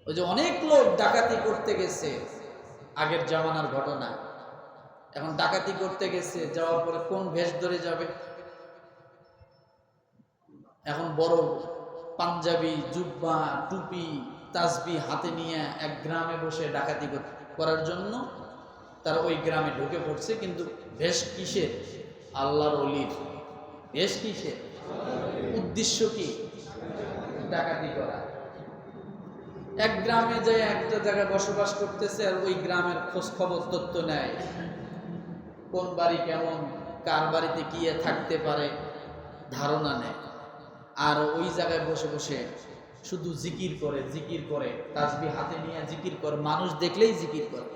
ওই যে অনেক লোক ডাকাতি করতে গেছে, আগের জামানার ঘটনা। এখন ডাকাতি করতে গেছে, যাওয়ার পরে কোন ভেষ ধরে যাবে? এখন বড় পাঞ্জাবি, জুব্বা, টুপি, তাসবি হাতে নিয়ে এক গ্রামে বসে ডাকাতি করার জন্য তারা ওই গ্রামে ঢুকে পড়ছে। কিন্তু ভেষ কিসের? আল্লাহর ওলির। ভেষ কিসের? উদ্দেশ্য কি? ডাকাতি করা। এক গ্রামে যে একটা জায়গায় বসবাস করতেছে, আর ওই গ্রামের খোঁজ খবর তথ্য নেয়, কোন বাড়ি কেমন, কার বাড়িতে কি থাকতে পারে ধারণা নেয়। আর ওই জায়গায় বসে বসে শুধু জিকির করে, জিকির করে, তাসবিহ হাতে নিয়ে জিকির করে, মানুষ দেখলেই জিকির করে।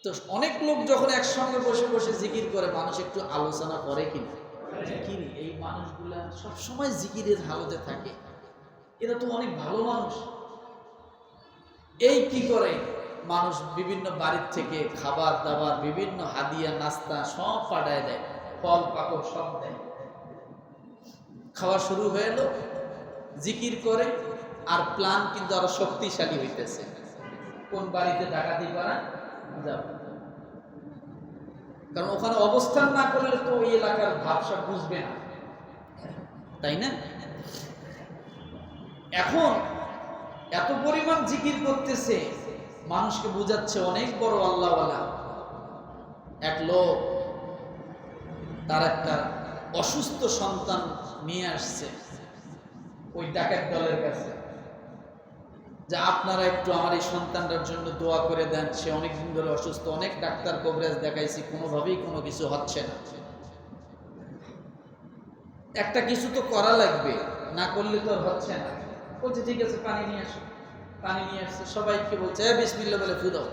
তো অনেক লোক যখন একসঙ্গে বসে বসে জিকির করে, মানুষ একটু আলোচনা করে কিনা, জিকির এই মানুষগুলা সবসময় জিকিরের হালতে থাকে, এরা তো অনেক ভালো মানুষ। এই কি করে মানুষ বিভিন্ন বাড়ির থেকে খাবার দাবার, বিভিন্ন হাদিয়া নাস্তা সব পাঠায় দেয়, ফল পাকড় সব দেয়। খাওয়া শুরু হয়ে এলো, জিকির করে, আর প্ল্যান কিন্তু আরো শক্তিশালী হইতেছে, কোন বাড়িতে ডাকাতি করা যাবে। কারণ ওখানে অবস্থান না করলে তো ওই এলাকার ভাবসা বুঝবে না, তাই না? এখন এত পরিমাণ জিকির করতেছে, মানুষকে বুঝাচ্ছে অনেক বড় আল্লাহওয়ালা। এক লোক তার একটা অসুস্থ সন্তান নিয়ে আসছে ওই ডাকাত দলের কাছে, যে আপনারা একটু আমার এই সন্তানটার জন্য দোয়া করে দেন, সে অনেকদিন ধরে অসুস্থ, অনেক ডাক্তার কবরেজ দেখাইছি, কোনোভাবেই কোনো কিছু হচ্ছে না, একটা কিছু তো করা লাগবে, না করলে তো আর হচ্ছে না। বলছে ঠিক আছে, পানি নিয়ে আসো। পানি নিয়ে আসছে, সবাইকে বলছে বিসমিল্লাহ বলে ফু দাও,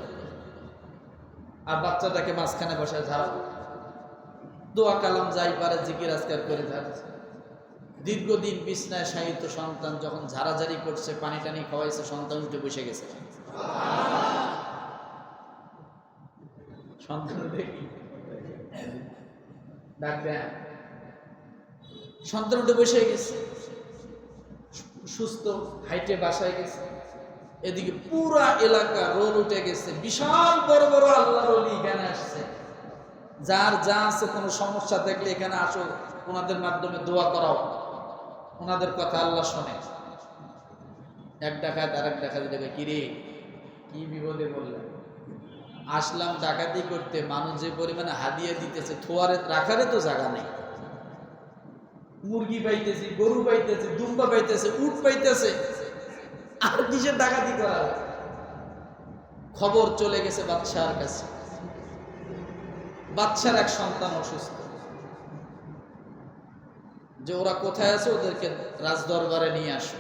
আর বাচ্চাটাকে মাঝখানে বসে ঝাড়াবো, দোয়া কালাম যাই পারে জিকির আজকার করে ঝাড়ছে। দীর্ঘদিন বিছনায় শায়িত সন্তান যখন ঝাড়াঝাড়ি করছে, পানি টানি খাওয়াইছে, সন্তান উঠে বসে গেছে। সন্তান সন্তান উঠে বসে গেছে, সুস্থ, হাইটে বাসায় গেছে। এদিকে পুরা এলাকা রোল উঠে গেছে, বিশাল বড় বড় আল্লাহর ওলি এখানে আসছে, যার যা আছে কোনো সমস্যা থাকলে এখানে আসো, ওনাদের মাধ্যমে দোয়া করাও, ওনাদের কথা আল্লাহ শোনে। এক ডাকাত আর এক ডাকাতি দেবে, কিরে কি বিপদে বললেন? আসলাম ডাকাতি করতে, মানুষ যে পরিমাণে হাদিয়া দিতেছে, থোয়ারে রাখারে তো জায়গা নেই। মুরগি পাইতেছি, গরু পাইতেছে, দুম্বা পাইতেছে, উট পাইতেছে, আর কিসের ডাকাতি করা? খবর চলে গেছে বাদশার কাছে, বাদশার এক সন্তান অসুস্থ, যে ওরা কোথায় আছে, ওদেরকে রাজদরবারে নিয়ে আসো।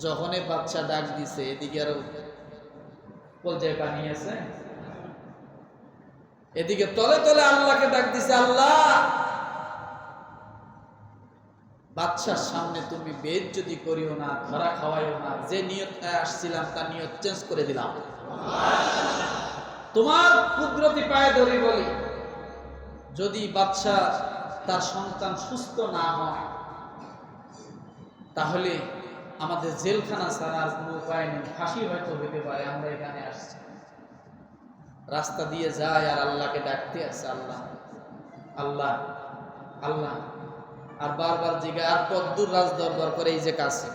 যখনই বাদশা ডাক দিছে, এদিকে আরো কলজায় পানি আছে, এদিকে তলে তলে আল্লাহকে ডাক দিছে, আল্লাহ বাদশার সামনে তুমি বেইজ্জতি করিও না, ধরা খাওয়াইও না, যে নিয়তে আসছিলাম তার নিয়ত চেঞ্জ করে দিলাম। তোমার কুদরতি পায়ে ধরে বলি, যদি বাদশা তার সন্তান সুস্থ না হয়, তাহলে আমাদের জেলখানা ছাড়া আর কোনো উপায় নেই, ফাঁসি হয়তো হইতে পারে। আমরা এখানে আসছি, রাস্তা দিয়ে যায় আর আল্লাহকে ডাকতে আছে, আল্লাহ আল্লাহ আল্লাহ, আর বারবার জিজ্ঞাসা, আর কদ্দূর রাজ দরবার করে, এই যে কাছে,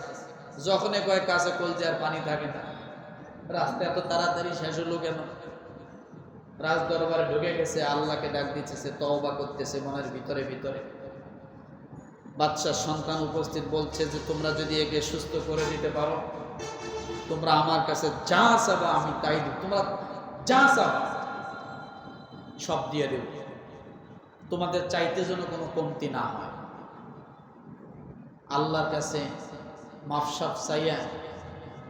যখনই কয়েক কাছে কলজে আর পানি থাকে না, রাস্তা এত তাড়াতাড়ি শেষ হলো কেন? রাজ দরবারে ঢুকে গেছে, আল্লাহকে ডাক দিতেছে, তওবা করতেছে মনের ভিতরে ভিতরে। বাদশার সন্তান উপস্থিত, বলছে যে তোমরা যদি একে সুস্থ করে দিতে পারো, তোমরা আমার কাছে যা চাবা আমি তাই দিব, তোমরা যা চাবা সব দিয়ে দেব, তোমাদের চাইতে যেন কোনো কমতি না হয়। আল্লাহর কাছে মাফসাফ চাইয়া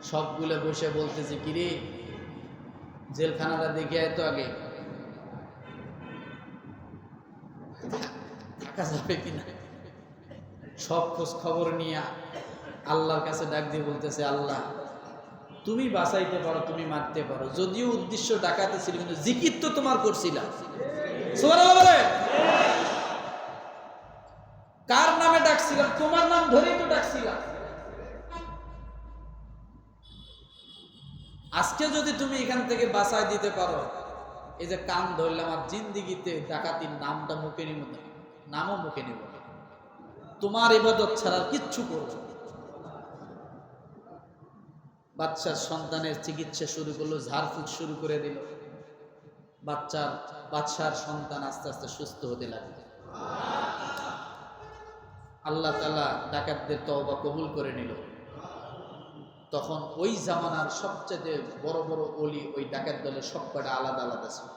সবগুলো বসে বলতেছে, কিরে জেলখানাটা দেখে আয় তো আগে, থাকা যাবে কিনা। সব খোঁজ খবর নিয়ে আল্লাহর কাছে ডাক দিয়ে বলতেছে, আল্লাহ তুমি বাঁচাইতে পারো, তুমি মারতে পারো, যদিও উদ্দেশ্য ডাকাতে ছিল, কিন্তু জিকির তো তোমার করছিলাম। কার নামে ডাকছিলাম? তোমার নাম ধরেই তো ডাকছিলাম। আজকে যদি তুমি এখান থেকে বাঁচায় দিতে পারো, এই যে কান ধরলাম আর জিন্দিগিতে ডাকাতির নামটা মুখে নিব না, নামও মুখে নিব না, তোমার ইবাদত ছাড়া কিচ্ছু করবো না। বাচ্চার সন্তানের চিকিৎসা শুরু করলো, ঝাড়ফুঁক শুরু করে দিল, বাচ্চার সন্তান আস্তে আস্তে সুস্থ হতে লাগলো। আল্লাহ তাআলা ডাকাতদের তওবা কবুল করে নিল। তখন ওই জামানার সবচেয়ে বড় বড় ওলি ওই ডাকাত দলের সবকটা আলাদা আলাদা ছিল।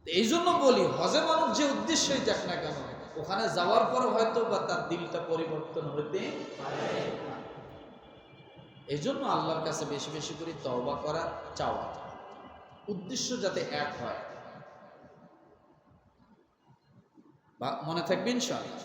এই জন্য বলি, হজে মানুষ যে উদ্দেশ্যই যাক না কেন, ওখানে যাওয়ার পর হয়তো বা তার দিলটা পরিবর্তন হতে পারে। এই জন্য আল্লাহর কাছে বেশি বেশি করে তওবা করা, চাওয়া, উদ্দেশ্য যাতে এক হয়। মনে থাকবে ইনশাআল্লাহ।